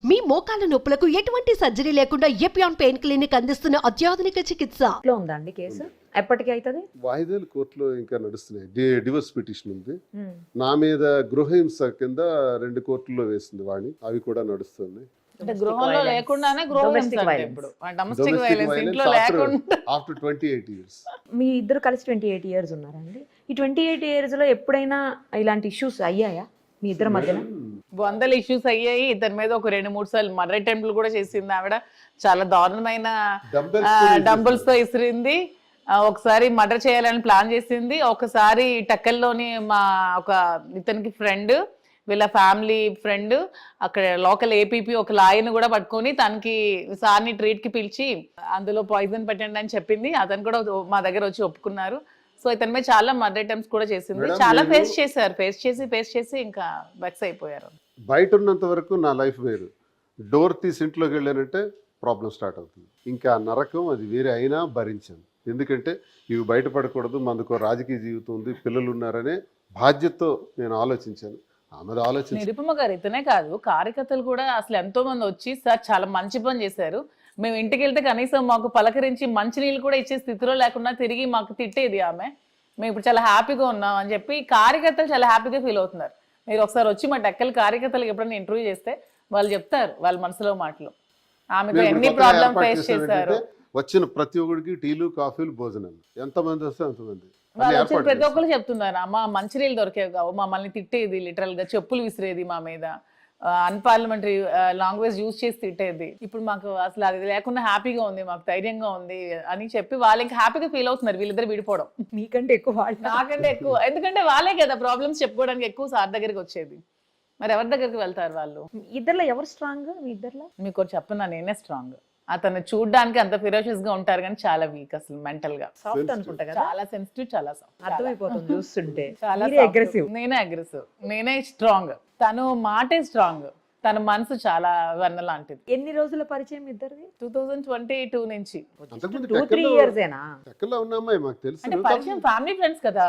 మీ మోకాల నొప్పులకు ఎటువంటి సర్జరీ లేకుండా ఎపియాన్ పెయిన్ క్లినిక్ అందిస్తున్న అత్యాధునిక చికిత్స. లో ఉందా అండి కేసు? ఎప్పటికి అవుతుంది? వాయిదాలు కోర్టులో ఇంకా నడుస్తున్నాయి. డివోర్స్ పిటిషన్ ఉంది నా మీద. గృహహింస కింద 2 కోర్టుల్లో వేసింది వాణి, అవి కూడా నడుస్తుంది. అంటే గృహంలో లేకుండానే గృహహింస అంటే ఇప్పుడు డొమెస్టిక్ వైలెన్స్ ఇంట్లో లేకుండా ఆఫ్టర్ 28 years. మీ ఇద్దరు కలిసి 28 years ఉన్నారండి. ఈ 28 years లో ఎప్పుడైనా ఇలాంటి ఇష్యూస్ అయ్యాయా మీ ఇద్దరి మధ్యన? 100 ఇష్యూస్ అయ్యాయి. ఇతని మీద ఒక 2-3 సార్లు మర్డర్ అటెంప్ట్లు కూడా చేసింది ఆవిడ. చాలా దారుణమైన డంబుల్స్ తో ఇసిరింది. ఒకసారి మర్డర్ చేయాలని ప్లాన్ చేసింది. ఒకసారి టక్కల్లోని మా ఒక ఇతనికి ఫ్రెండ్, వీళ్ళ ఫ్యామిలీ ఫ్రెండ్, అక్కడ లోకల్ ఏపీపీ ఒక లాయర్ని కూడా పట్టుకొని తనకి సార్ని ట్రీట్ కి పిలిచి అందులో పాయిజన్ పెట్టండి అని చెప్పింది. అతను కూడా మా దగ్గర వచ్చి ఒప్పుకున్నారు. సో ఇతని మీద చాలా మర్డర్ అటెంప్ట్స్ కూడా చేసింది. చాలా ఫేస్ చేసి ఇంకా వెక్స్ అయిపోయారు. బయట ఉన్నంత వరకు నా లైఫ్ వేరు. డోర్ తీసి ఇంట్లోకి వెళ్ళానంటే ప్రాబ్లం స్టార్ట్ అవుతుంది. ఇంకా నరకం అది వేరే అయినా భరించాను. ఎందుకంటే ఇవి బయటపడకూడదు, మనకు రాజకీయ జీవితం ఉంది, పిల్లలు ఉన్నారనే బాధ్యతతో నేను ఆలోచించాను. ఆమె ఆలోచించి నిరుపమ గారు ఇతనే కాదు, కార్యకర్తలు కూడా అసలు ఎంతో మంది వచ్చి సార్ చాలా మంచి పని చేశారు, మేము ఇంటికి వెళ్తే కనీసం మాకు పలకరించి మంచినీళ్ళు కూడా ఇచ్చే స్థితిలో లేకుండా తిరిగి మాకు తిట్టేది ఆమె, మేము ఇప్పుడు చాలా హ్యాపీగా ఉన్నాం అని చెప్పి కార్యకర్తలు చాలా హ్యాపీగా ఫీల్ అవుతున్నారు. మీరు ఒకసారి వచ్చి మా టెక్కల కార్యకర్తలకు ఎప్పుడైనా ఇంటర్వ్యూ చేస్తే వాళ్ళు చెప్తారు వాళ్ళ మనసులో మాటలు. ఆమెకు ఎన్ని ప్రాబ్లం ఫేస్ చేశారు. వచ్చిన ప్రతి ఒక్కరికి టీలు, కాఫీలు, భోజనాలు ఎంతమంది వస్తే అంతమంది వాళ్ళు వచ్చిన ప్రతి ఒక్కరు చెప్తున్నారు, అమ్మ మంచినీళ్ళు దొరికేవి కావు, మమ్మల్ని తిట్టేది, లిటరల్ గా చెప్పులు విసిరేది మా మీద, అన్పార్లమెంటరీ లాంగ్వేజ్ యూజ్ చేసి తిట్టేది. ఇప్పుడు మాకు అసలు అది లేకుండా హ్యాపీగా ఉంది, మాకు ధైర్యంగా ఉంది అని చెప్పి వాళ్ళు ఇంకా హ్యాపీగా ఫీల్ అవుతున్నారు. వీళ్ళిద్దరు విడిపోవడం మీకంటే ఎక్కువ నాకంటే ఎక్కువ, ఎందుకంటే వాళ్ళే కదా ప్రాబ్లమ్స్ చెప్పుకోవడానికి ఎక్కువ సార్ దగ్గరికి వచ్చేది. మరి ఎవరి దగ్గరికి వెళ్తారు వాళ్ళు? ఇద్దరులో ఎవరు స్ట్రాంగ్? మీ ఇద్దరులో మీకు ఒకటి చెప్తున్నా, నేనే స్ట్రాంగ్. అతను చూడడానికి అంత ఫిరోషియస్ గా ఉంటారు కానీ చాలా వీక్, అసలు మెంటల్ గా సాఫ్ట్ అనుకుంటా కదా. చాలా సెన్సిటివ్, చాలా సాఫ్ట్, అర్థమైపోతుంది చూస్తుంటే. చాలా అగ్రెసివ్. నేనే అగ్రెసివ్, నేనే స్ట్రాంగ్. తను మాటే స్ట్రాంగ్, తన మనసు చాలా వెన్న లాంటిది. ఎన్ని రోజుల పరిచయం ఇద్దరిది? 2022 నుంచి. 2-3 years ఏనా? ఎక్కడ ఉన్నామా మాకు తెలుసు. అంటే పరిచయం ఫ్యామిలీ ఫ్రెండ్స్ కదా.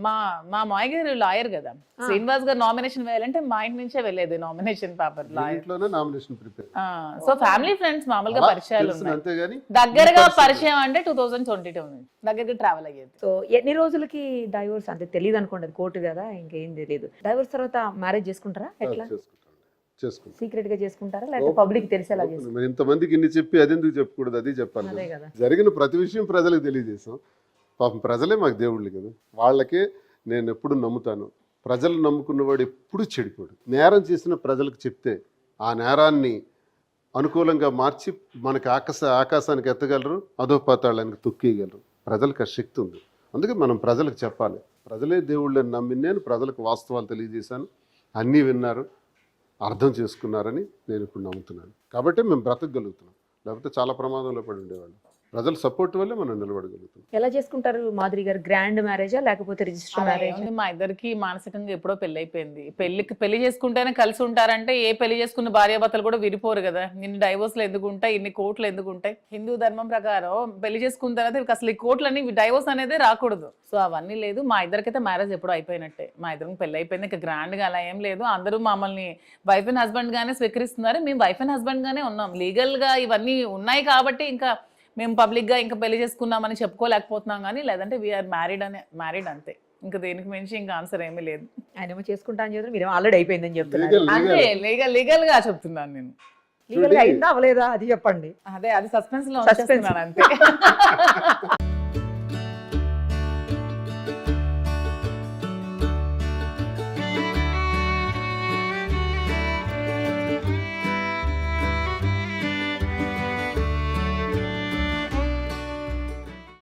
మా మాయ గారు లాయర్ కదా, శ్రీనివాస్ గారు నామినేషన్ వేయాలంటే మా ఇంటి నుంచే వెళ్ళేది nomination paper. Nomination prepare. So family friends మామూలుగా పరిచయాలు అంతేగాని దగ్గరగా పరిచయం అంటే 2022 నుంచి దగ్గరగా ట్రావెల్ అయ్యేది. సో ఎన్ని రోజులకి డైవోర్స్? అంటే తెలియదు అనుకోండి, అది కోర్టు కదా, ఇంకేం తెలియదు. డైవోర్స్ తర్వాత మ్యారేజ్ చేసుకుంటారా? ఎట్లా సీక్రెట్ గా చేసుకుంటారా లేకపోతే పబ్లిక్ తెలిసేలా చేసుకుంటారా? ఇంతమందికి ఇన్ని చెప్పి అదెందుకు చెప్పకూడదు, అది చెప్పాలి. జరిగిన ప్రతి విషయం ప్రజలకు తెలియజేసాం. పాపం ప్రజలే మాకు దేవుళ్ళు కదా, వాళ్ళకే నేను ఎప్పుడు నమ్ముతాను. ప్రజలు నమ్ముకున్నవాడు ఎప్పుడు చెడిపోడు. నేరం చేసిన ప్రజలకు చెప్తే ఆ నేరాన్ని అనుకూలంగా మార్చి మనకి ఆకాశానికి ఎత్తగలరు, అధోపాతాళానికి తొక్కేయగలరు. ప్రజలకు ఆ శక్తి ఉంది. అందుకే మనం ప్రజలకు చెప్పాలి. ప్రజలే దేవుళ్ళని నమ్మి నేను ప్రజలకు వాస్తవాలు తెలియజేశాను. అన్నీ విన్నారు, అర్థం చేసుకున్నారని నేను ఇప్పుడు నమ్ముతున్నాను. కాబట్టి మేము బ్రతకగలుగుతున్నాం. లేకపోతే చాలా ప్రమాదంలో పడి ఉండేవాళ్ళు. ప్రజల సపోర్ట్ వల్లే మనం నిలబడగలుగుతాం. ఎలా చేసుకుంటారు మాధురి గారు? గ్రాండ్ మ్యారేజా లేకపోతే రిజిస్టర్ మ్యారేజ్? మా ఇద్దరికి మానసికంగా ఎప్పుడో పెళ్లి అయిపోయింది. పెళ్లి చేసుకుంటేనే కలిసి ఉంటారంటే ఏ పెళ్లి చేసుకున్న భార్యాభర్తలు కూడా విడిపోరు కదా. ఇన్ని డైవోర్స్లు ఎందుకు ఉంటాయి, ఇన్ని కోర్టులు ఎందుకు ఉంటాయి? హిందూ ధర్మం ప్రకారం పెళ్లి చేసుకున్న తర్వాత అసలు ఈ కోర్టులని డైవోర్స్ అనేది రాకూడదు. సో అవన్నీ లేదు. మా ఇద్దరికైతే మ్యారేజ్ ఎప్పుడో అయిపోయినట్టే. మా ఇద్దరికి పెళ్లి అయిపోయింది. ఇంకా గ్రాండ్ గా అలా ఏం లేదు. అందరూ మమ్మల్ని వైఫ్ అండ్ హస్బెండ్ గానే స్వీకరిస్తున్నారు. మేము వైఫ్ అండ్ హస్బెండ్ గానే ఉన్నాం. లీగల్ గా ఇవన్నీ ఉన్నాయి కాబట్టి ఇంకా మేము పబ్లిక్ గా ఇంకా పెళ్లి చేసుకున్నామని చెప్పుకోలేకపోతున్నాం. కానీ లేదంటే వీఆర్ మ్యారీడ్ అంతే. ఇంకా దేనికి మించి ఇంకా ఆన్సర్ ఏమీ లేదు. ఆయన చేసుకుంటా అని చెప్తారు, మీరు ఆల్రెడీ అయిపోయిందని చెప్తున్నారు. అంతే, లీగల్ గా చెప్తున్నాను నేను. లీగల్ గా అయిందా అవలేదా అది చెప్పండి. అదే అది సస్పెన్స్ లో ఉంచేస్తున్నాను అంతే.